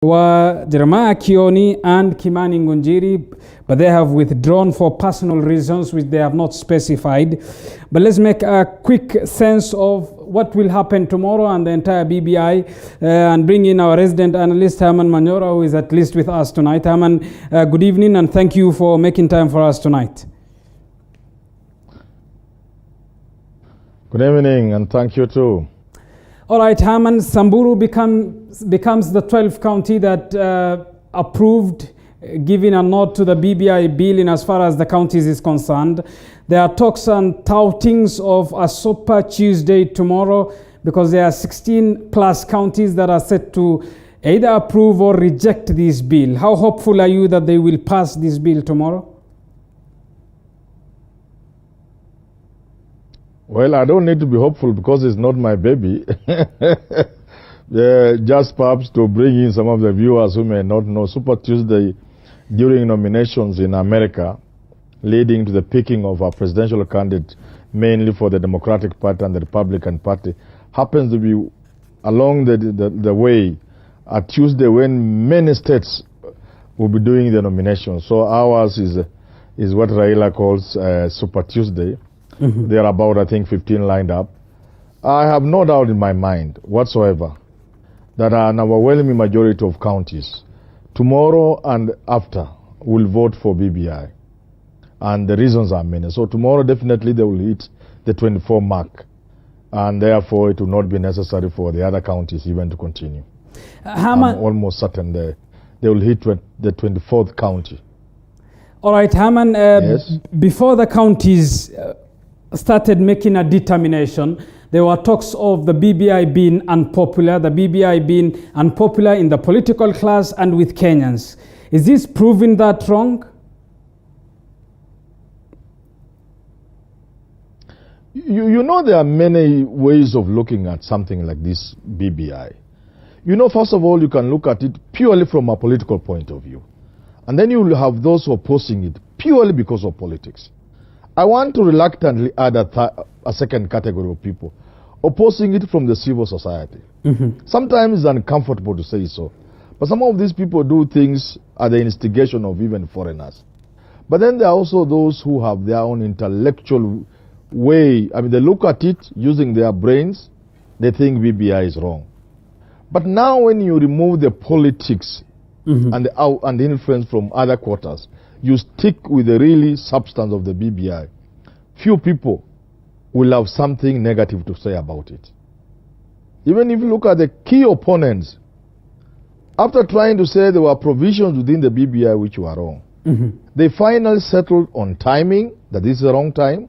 were Jeremiah Kioni and Kimani Ngunjiri, but they have withdrawn for personal reasons which they have not specified. But let's make a quick sense of what will happen tomorrow and the entire BBI and bring in our resident analyst Herman Manyora, who is at least with us tonight. Herman, good evening and thank you for making time for us tonight. Good evening and thank you too. All right, Herman, Samburu becomes the 12th county that approved giving a nod to the BBI bill in as far as the counties is concerned. There are talks and toutings of a Super Tuesday tomorrow because there are 16 plus counties that are set to either approve or reject this bill. How hopeful are you that they will pass this bill tomorrow? Well, I don't need to be hopeful because it's not my baby. Just perhaps to bring in some of the viewers who may not know, Super Tuesday during nominations in America, leading to the picking of a presidential candidate, mainly for the Democratic Party and the Republican Party, happens to be along the way a Tuesday when many states will be doing the nominations. So ours is what Raila calls Super Tuesday. Mm-hmm. There are about, I think, 15 lined up. I have no doubt in my mind whatsoever that an overwhelming majority of counties tomorrow and after will vote for BBI. And the reasons are many. So tomorrow definitely they will hit the 24 mark. And therefore it will not be necessary for the other counties even to continue. I'm almost certain they will hit the 24th county. All right, Herman, yes? Before the counties started making a determination, there were talks of the BBI being unpopular, the BBI being unpopular in the political class and with Kenyans. Is this proving that wrong? You know, there are many ways of looking at something like this BBI. You know, first of all, you can look at it purely from a political point of view. And then you will have those who are opposing it purely because of politics. I want to reluctantly add a second category of people opposing it from the civil society. Mm-hmm. Sometimes it's uncomfortable to say so, but some of these people do things at the instigation of even foreigners. But then there are also those who have their own intellectual way. I mean, they look at it using their brains, they think BBI is wrong. But now when you remove the politics mm-hmm. and the influence from other quarters, you stick with the really substance of the BBI, few people will have something negative to say about it. Even if you look at the key opponents, after trying to say there were provisions within the BBI which were wrong, mm-hmm. they finally settled on timing, that this is the wrong time.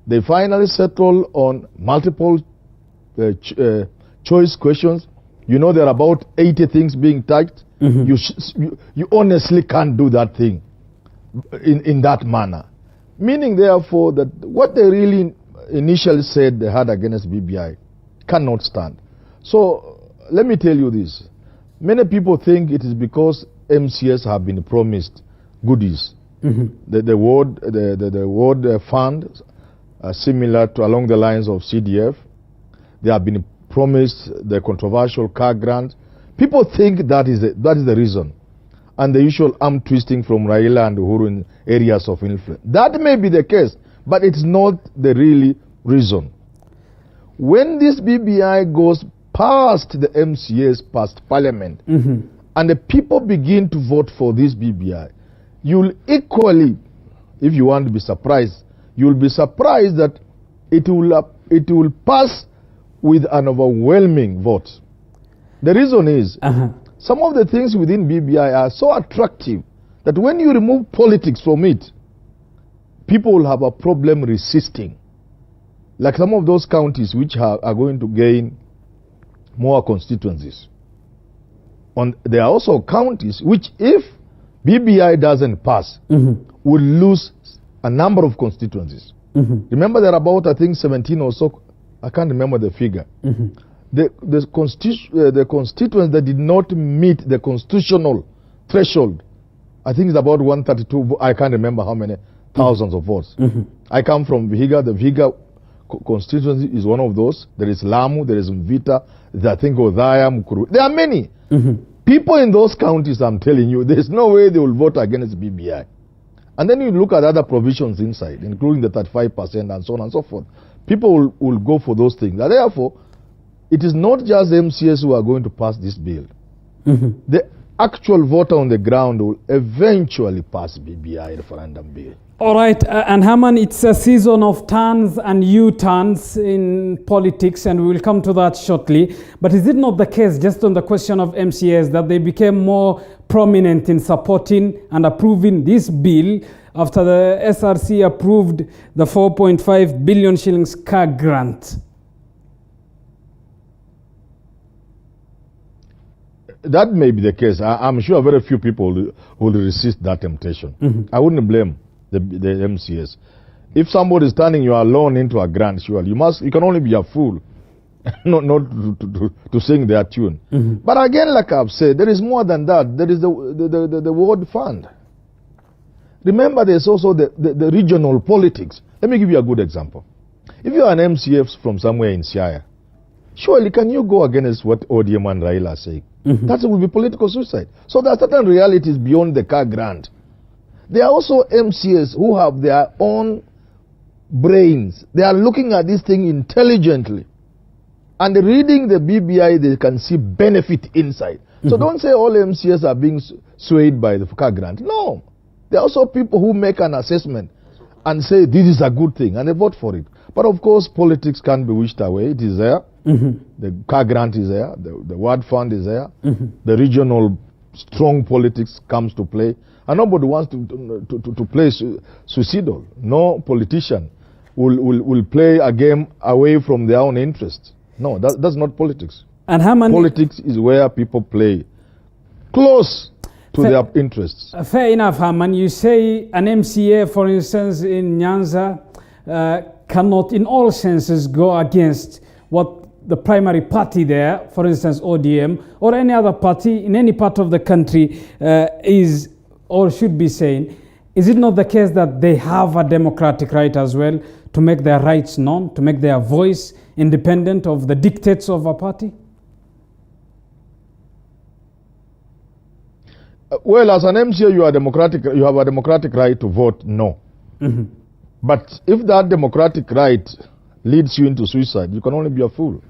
They finally settled on multiple choice questions. You know, there are about 80 things being touched. Mm-hmm. You honestly can't do that thing in that manner. Meaning, therefore, that what they really initially said they had against BBI cannot stand. So, let me tell you this. Many people think it is because MCS have been promised goodies. Mm-hmm. The ward fund, similar to along the lines of CDF, they have been promised the controversial car grant. People think that is the reason. And the usual arm twisting from Raila and Uhuru in areas of influence. That may be the case, but it's not the really reason. When this BBI goes past the MCAs, past Parliament, mm-hmm. and the people begin to vote for this BBI, you'll equally, if you want to be surprised, you'll be surprised that it will pass with an overwhelming vote. The reason is, some of the things within BBI are so attractive that when you remove politics from it, people will have a problem resisting. Like some of those counties which are going to gain more constituencies. There are also counties which, if BBI doesn't pass, mm-hmm. will lose a number of constituencies. Mm-hmm. Remember, there are about, I think, 17 or so, I can't remember the figure. Mm-hmm. The constituents that did not meet the constitutional threshold, I think it's about 132, I can't remember how many thousands of votes. Mm-hmm. I come from Vihiga. The Vihiga constituency is one of those. There is Lamu, there is Mvita, I think Odhaya, Mukuru. There are many. Mm-hmm. People in those counties, I'm telling you, there's no way they will vote against BBI. And then you look at other provisions inside, including the 35% and so on and so forth. People will go for those things. And therefore, it is not just MCS who are going to pass this bill. The actual voter on the ground will eventually pass BBI referendum bill. All right, and Herman, it's a season of turns and U-turns in politics, and we will come to that shortly. But is it not the case, just on the question of MCAs, that they became more prominent in supporting and approving this bill after the SRC approved the 4.5 billion shillings car grant? That may be the case. I'm sure very few people will resist that temptation. I wouldn't blame the MCS. If somebody is turning your loan into a grant, surely you can only be a fool not to sing their tune. But again, like I've said, there is more than that. There is the word fund. Remember, there's also the regional politics. Let me give you a good example. If you are an MCF from somewhere in Siaya, surely can you go against what ODM and Raila are saying? That will be political suicide. So there are certain realities beyond the car grant. There are also MCs who have their own brains. They are looking at this thing intelligently. And reading the BBI, they can see benefit inside. So don't say all MCs are being swayed by the car grant. No. There are also people who make an assessment and say this is a good thing, and they vote for it. But of course, politics can't be wished away. It is there. The car grant is there. The word fund is there. The regional strong politics comes to play. And nobody wants to play suicidal. No politician will play a game away from their own interests. No, that's not politics. And Herman, politics is where people play close to their interests. Fair enough, Herman. You say an MCA, for instance, in Nyanza, cannot in all senses go against what the primary party there, for instance ODM, or any other party in any part of the country is or should be saying. Is it not the case that they have a democratic right as well to make their rights known, to make their voice independent of the dictates of a party? Well, as an MCA, you have a democratic right to vote no. But if that democratic right leads you into suicide, you can only be a fool.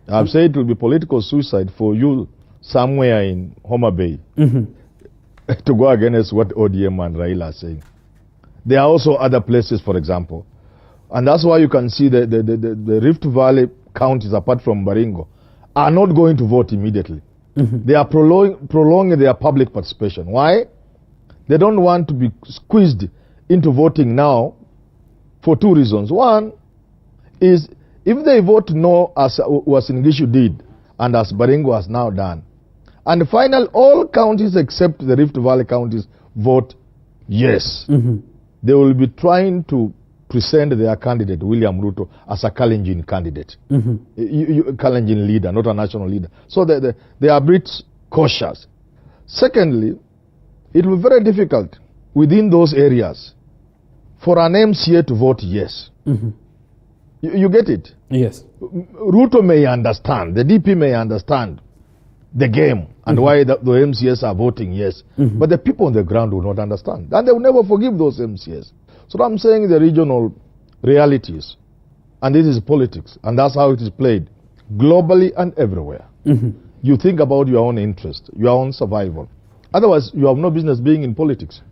I've said it will be political suicide for you somewhere in Homa Bay to go against what ODM and Raila are saying. There are also other places, for example. And that's why you can see the Rift Valley counties, apart from Baringo, are not going to vote immediately. They are prolonging their public participation. Why? They don't want to be squeezed into voting now for two reasons. One is if they vote no, as Ngishu did, and as Baringo has now done, and final, all counties except the Rift Valley counties vote yes, they will be trying to present their candidate, William Ruto, as a Kalenjin candidate. Kalenjin leader, not a national leader. So they are a bit cautious. Secondly, it will be very difficult within those areas for an MCA to vote yes. You get it? Yes. Ruto may understand, the DP may understand the game and why the MCAs are voting yes. But the people on the ground will not understand. And they will never forgive those MCAs. So I'm saying the regional realities, and this is politics, and that's how it is played globally and everywhere. You think about your own interest, your own survival. Otherwise, you have no business being in politics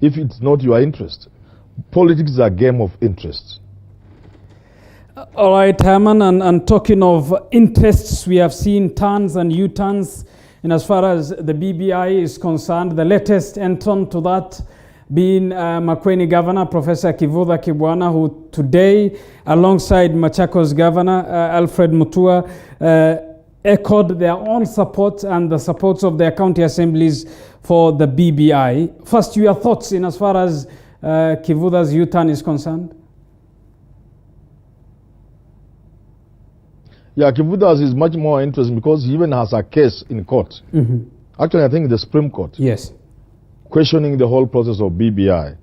if it's not your interest. Politics is a game of interests. All right, Herman, and talking of interests, we have seen turns and U-turns. And as far as the BBI is concerned, the latest entrant to that being Makueni Governor, Professor Kivutha Kibwana, who today, alongside Machakos Governor Alfred Mutua, echoed their own support and the supports of their county assemblies for the BBI. First, your thoughts in as far as Kivutha's U-turn is concerned? Yeah, Kivutha's is much more interesting because he even has a case in court. Actually, I think the Supreme Court. Yes. Questioning the whole process of BBI.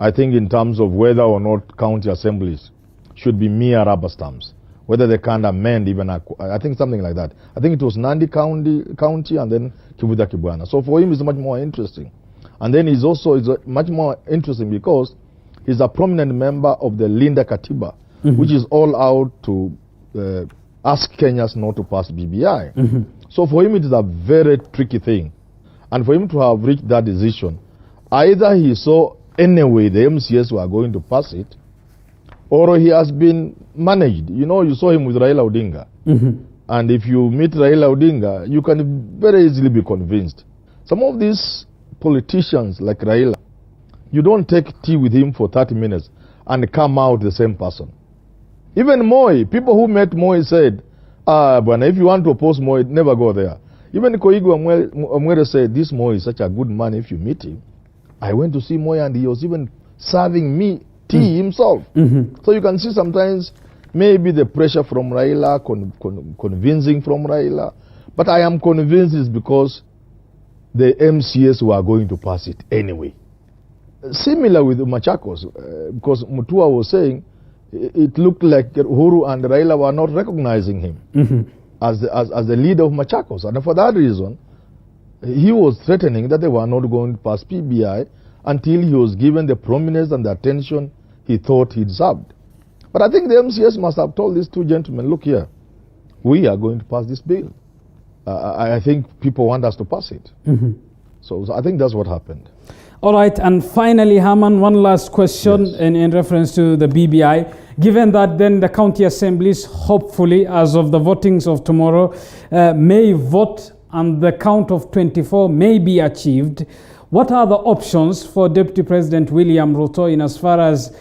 I think in terms of whether or not county assemblies should be mere rubber stamps, whether they can amend even, I think something like that. I think it was Nandi County and then Kivuta Kibwana. So for him, it's much more interesting. And then he's also much more interesting because he's a prominent member of the Linda Katiba, which is all out to ask Kenyans not to pass BBI. So for him, it is a very tricky thing. And for him to have reached that decision, either he saw anyway the MCS were going to pass it, or he has been managed. You know, you saw him with Raila Odinga. And if you meet Raila Odinga, you can very easily be convinced. Some of these politicians like Raila, you don't take tea with him for 30 minutes and come out the same person. Even Moi, people who met Moi said, but if you want to oppose Moi, never go there. Even Koigu Amwere said, this Moi is such a good man if you meet him. I went to see Moi and he was even serving me tea himself. So you can see sometimes maybe the pressure from Raila, convincing from Raila. But I am convinced it's because the MCS were going to pass it anyway. Similar with Machakos, because Mutua was saying it looked like Uhuru and Raila were not recognizing him as the leader of Machakos. And for that reason, he was threatening that they were not going to pass PBI until he was given the prominence and the attention he thought he deserved. But I think the MCS must have told these two gentlemen, look here, we are going to pass this bill. I think people want us to pass it. So I think that's what happened. All right, and finally, Herman, one last question in reference to the BBI. Given that then the county assemblies, hopefully, as of the votings of tomorrow, may vote and the count of 24 may be achieved, what are the options for Deputy President William Ruto in as far as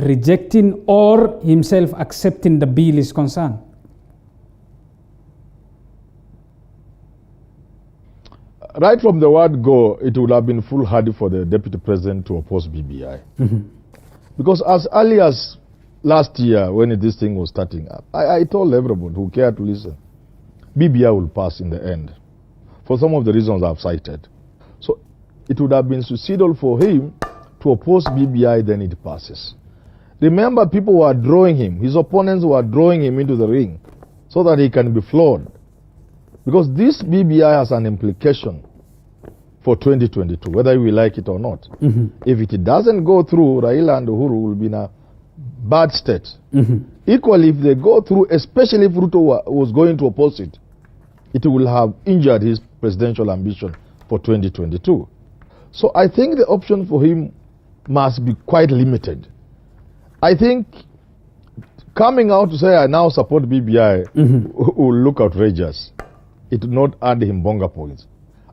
rejecting or himself accepting the bill is concerned? Right from the word go, it would have been foolhardy for the Deputy President to oppose BBI. Because as early as last year, when this thing was starting up, I told everyone who cared to listen, BBI will pass in the end, for some of the reasons I've cited. So it would have been suicidal for him to oppose BBI, then it passes. Remember, people were drawing him, his opponents were drawing him into the ring so that he can be flawed. Because this BBI has an implication for 2022, whether we like it or not. If it doesn't go through, Raila and Uhuru will be in a bad state. Equally, if they go through, especially if Ruto was going to oppose it, it will have injured his presidential ambition for 2022. So I think the option for him must be quite limited. I think coming out to say I now support BBI will look outrageous. It will not add him bonga points.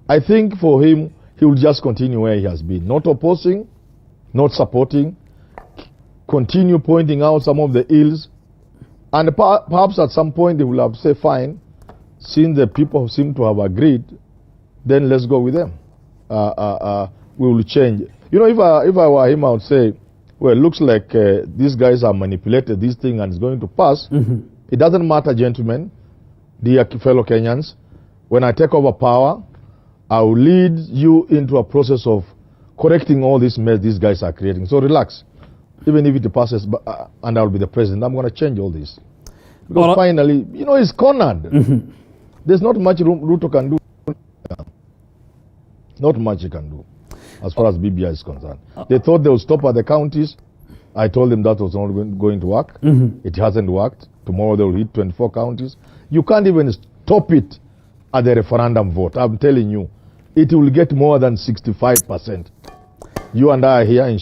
I think for him, he will just continue where he has been. Not opposing, not supporting, continue pointing out some of the ills, and perhaps at some point they will have to say, fine, since the people seem to have agreed, then let's go with them. We will change. You know, if I were him, I would say, well, it looks like these guys have manipulated this thing and it's going to pass. It doesn't matter, gentlemen, dear fellow Kenyans. When I take over power, I will lead you into a process of correcting all this mess these guys are creating. So relax. Even if it passes and I'll be the president, I'm going to change all this. Because finally, you know, he's cornered. There's not much Ruto can do. Not much he can do as far as BBI is concerned. They thought they would stop at the counties. I told them that was not going to work. It hasn't worked. Tomorrow they will hit 24 counties. You can't even stop it at the referendum vote. I'm telling you, it will get more than 65%. You and I are here in